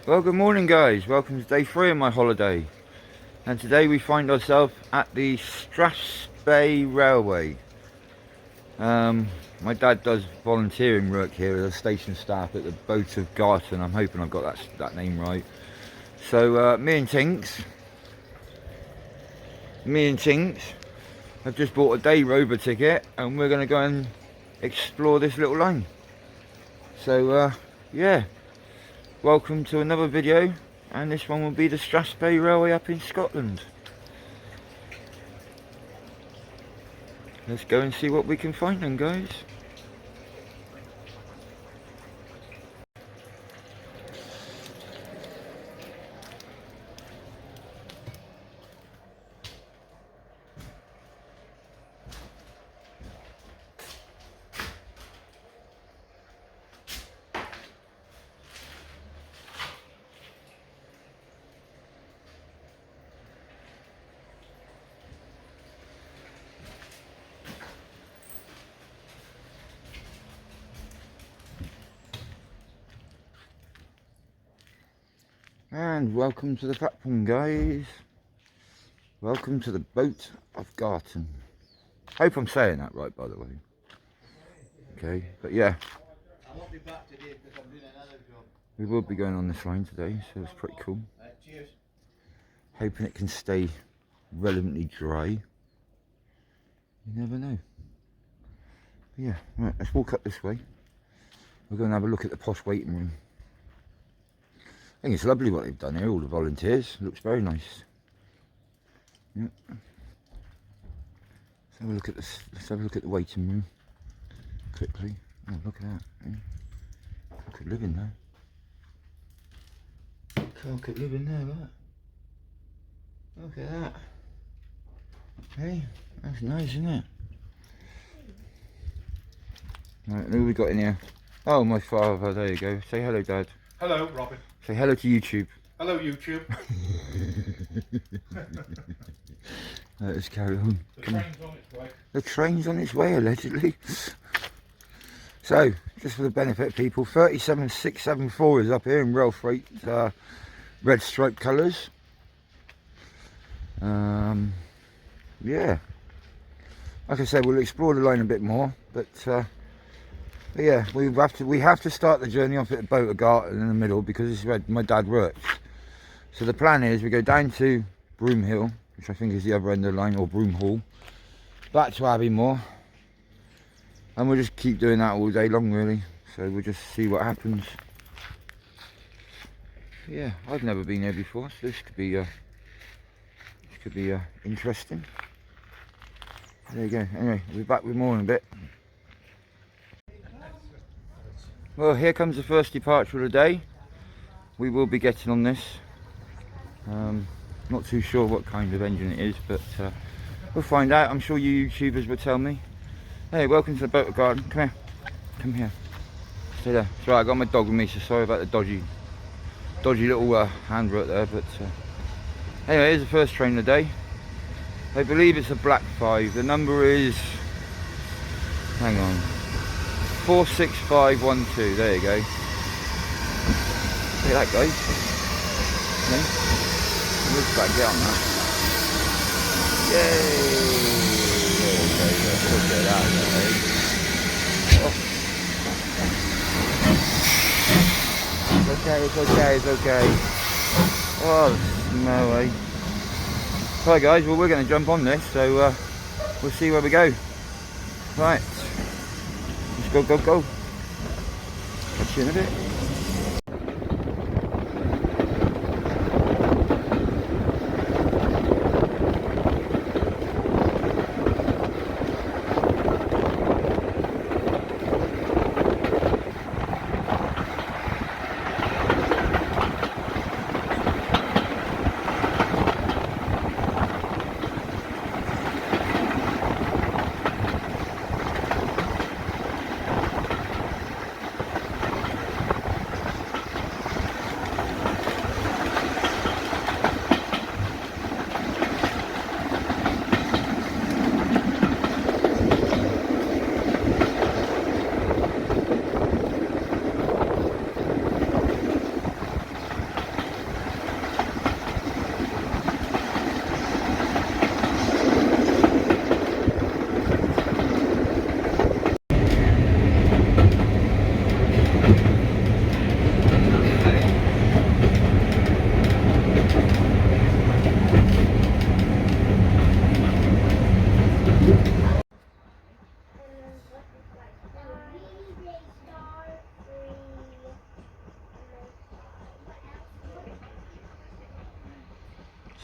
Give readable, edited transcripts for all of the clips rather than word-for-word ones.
Well, good morning, guys. Welcome to day 3 of my holiday. And today we find ourselves at the Strathspey Railway. My dad does volunteering work here as a station staff at the Boat of Garton. I'm hoping I've got that name right. So me and Tinks have just bought a day rover ticket, and we're going to go and explore this little line. So yeah, welcome to another video, and this one will be the Strathspey Railway up in Scotland. Let's go and see what we can find then, guys. And welcome to the platform, guys. Welcome to the Boat of Garton. Hope I'm saying that right, by the way. Okay, but yeah. I won't be back today because I'm doing another job. We will be going on this line today, so it's pretty cool. Cheers. Hoping it can stay relevantly dry. You never know. But yeah, right, let's walk up this way. We're going to have a look at the posh waiting room. I think it's lovely what they've done here, all the volunteers. Looks very nice. Yeah. Let's have a look at this. Let's have a look at the waiting room quickly. Oh, look at that. Yeah. I could live in there. I could live in there, look at that. Hey, that's nice, isn't it? Right, who have we got in here? Oh, my father, there you go. Say hello, Dad. Hello, Robin. Say hello to YouTube. Hello, YouTube. Let's carry on. The train's on its way. The train's on its way, allegedly. So, just for the benefit of people, 37674 is up here in rail freight, red striped colours. Yeah. Like I said, we'll explore the line a bit more, but yeah, we have to start the journey off at the Boat of Garton in the middle because this is where my dad works. So the plan is we go down to Broomhill, which I think is the other end of the line, or Broomhall, back to Abbeymoor, and we'll just keep doing that all day long, really. So we'll just see what happens. Yeah, I've never been here before, so this could be interesting. There you go. Anyway, we'll be back with more in a bit. Well, here comes the first departure of the day. We will be getting on this. Not too sure what kind of engine it is, but we'll find out. I'm sure you YouTubers will tell me. Hey, welcome to the Boat of Garton. Come here. Come here. Stay there. It's right, I got my dog with me, so sorry about the dodgy little handbrake there, but anyway, here's the first train of the day. I believe it's a Black 5. The number is, hang on, 46512. There you go. Look at that, guys. Okay. Looks like get on that. Yay! There we go. Look at that. Okay. It's okay. Oh, no way. Right, guys, well, we're going to jump on this, so we'll see where we go. Right. Let's go. Catch you in a bit.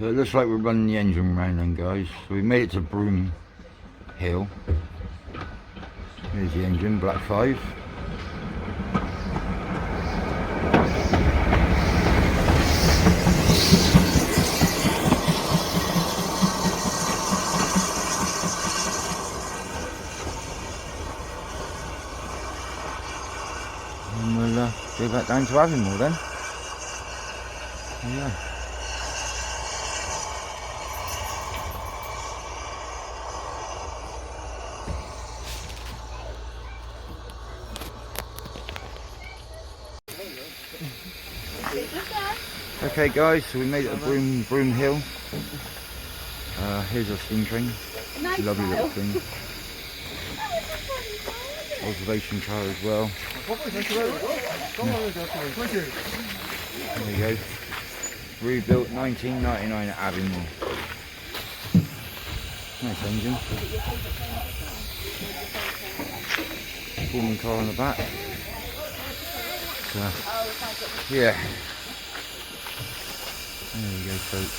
So it looks like we're running the engine round then, guys. So we made it to Broom Hill. Here's the engine, Black 5. And we'll go back down to Avonmore then. Yeah. Okay guys, so we made it to Broom Hill. Here's our steam train. Lovely little thing. Observation car as well. There you go. Rebuilt 1999 at Avonmore. Nice engine. Pullman car on the back. So, yeah. There you go, folks.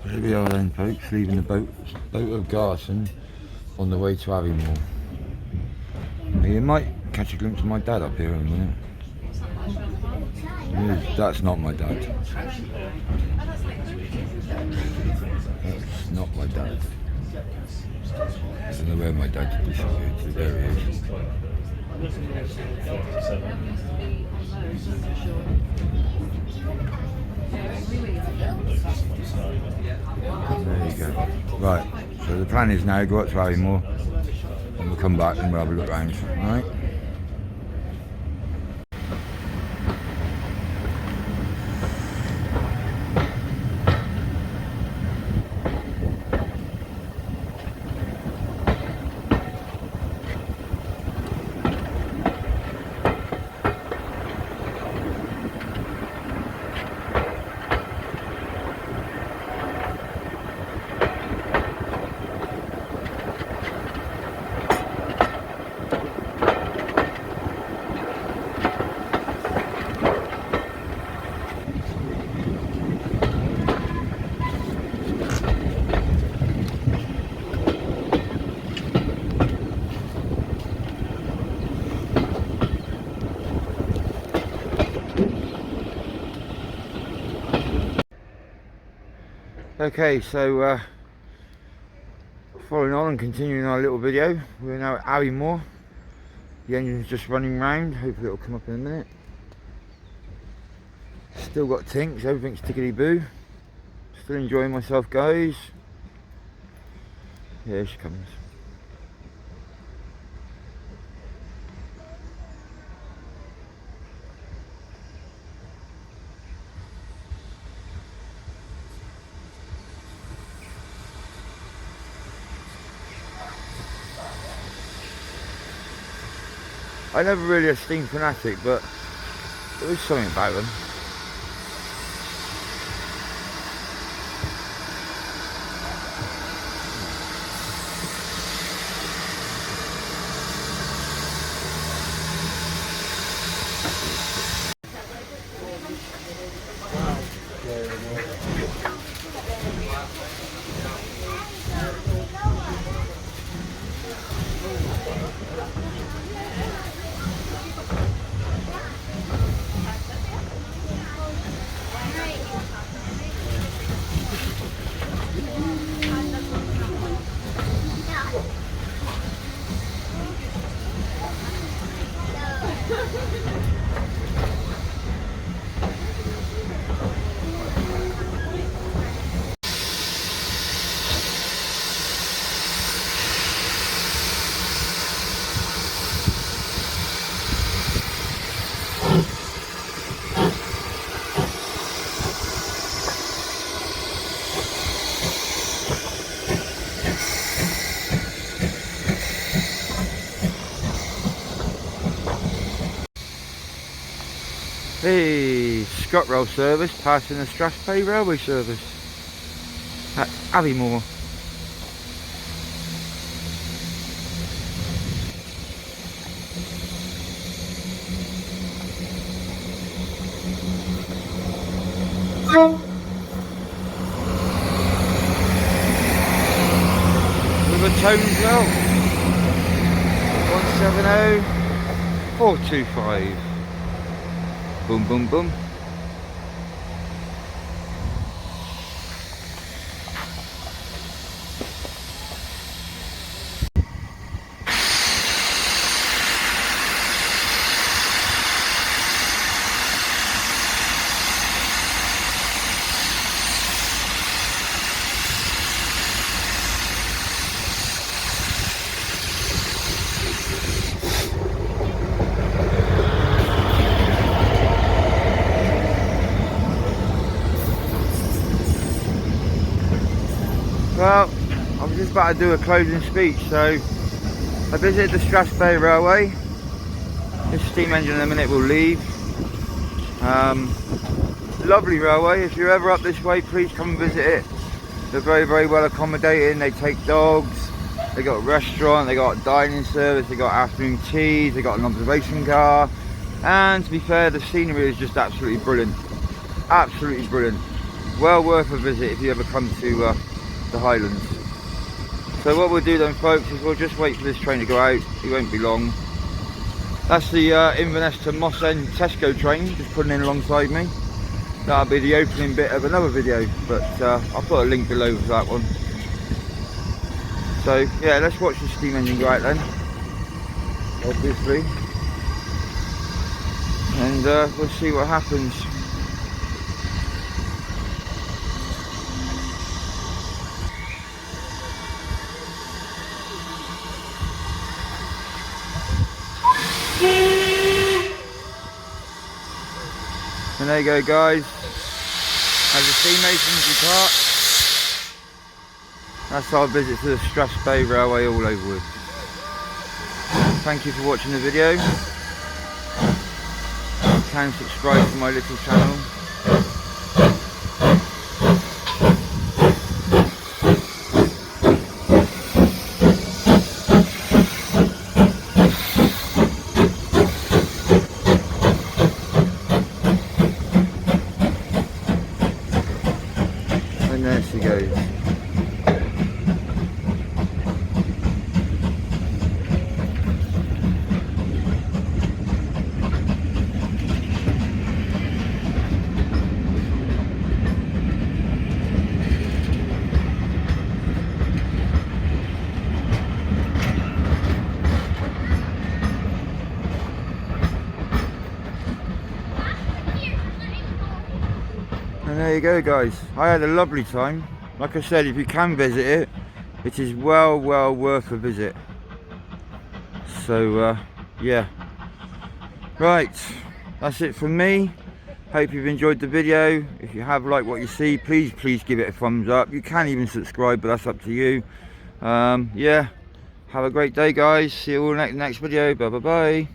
Here we are then, folks, leaving the boat of Garson on the way to Avonmore. You might catch a glimpse of my dad up here in a minute. That's not my dad. That's not my dad. I don't know where my dad disappeared to. There he is. There you go. Right, so the plan is now go up to Avonmore and we'll come back and we'll have a look around. Alright? Okay, so following on and continuing our little video, we're now at Avonmore. The engine's just running round, hopefully it'll come up in a minute. Still got tinks, everything's tickety-boo. Still enjoying myself, guys. Here she comes. I never really a steam fanatic, but there was something about them. Hey, ScotRail service passing the Strathspey Railway service at Aviemore. With a tone belt 170425. Boom, boom, boom. Well, I was just about to do a closing speech, so I visited the Strathspey Railway. This steam engine in a minute will leave. Lovely railway. If you're ever up this way, please come and visit it. They're very, very well accommodating. They take dogs, they got a restaurant, they got a dining service, they got afternoon teas, they got an observation car, and to be fair, the scenery is just absolutely brilliant. Absolutely brilliant. Well worth a visit if you ever come to the Highlands. So what we'll do then, folks, is we'll just wait for this train to go out. It won't be long. That's the Inverness to Moss End Tesco train just putting in alongside me. That'll be the opening bit of another video, but I'll put a link below for that one. So yeah, let's watch the steam engine go out then, obviously, and we'll see what happens. And there you go, guys, as the steam engines depart, that's our visit to the Strathspey Railway all over with. Thank you for watching the video. You can subscribe to my little channel. And there she goes. And there you go, guys. I had a lovely time. Like I said, if you can visit it, it is well worth a visit. So yeah, right, that's it from me. Hope you've enjoyed the video. If you have liked what you see, please give it a thumbs up. You can even subscribe, but that's up to you. Yeah, have a great day, guys. See you all next video. Bye bye.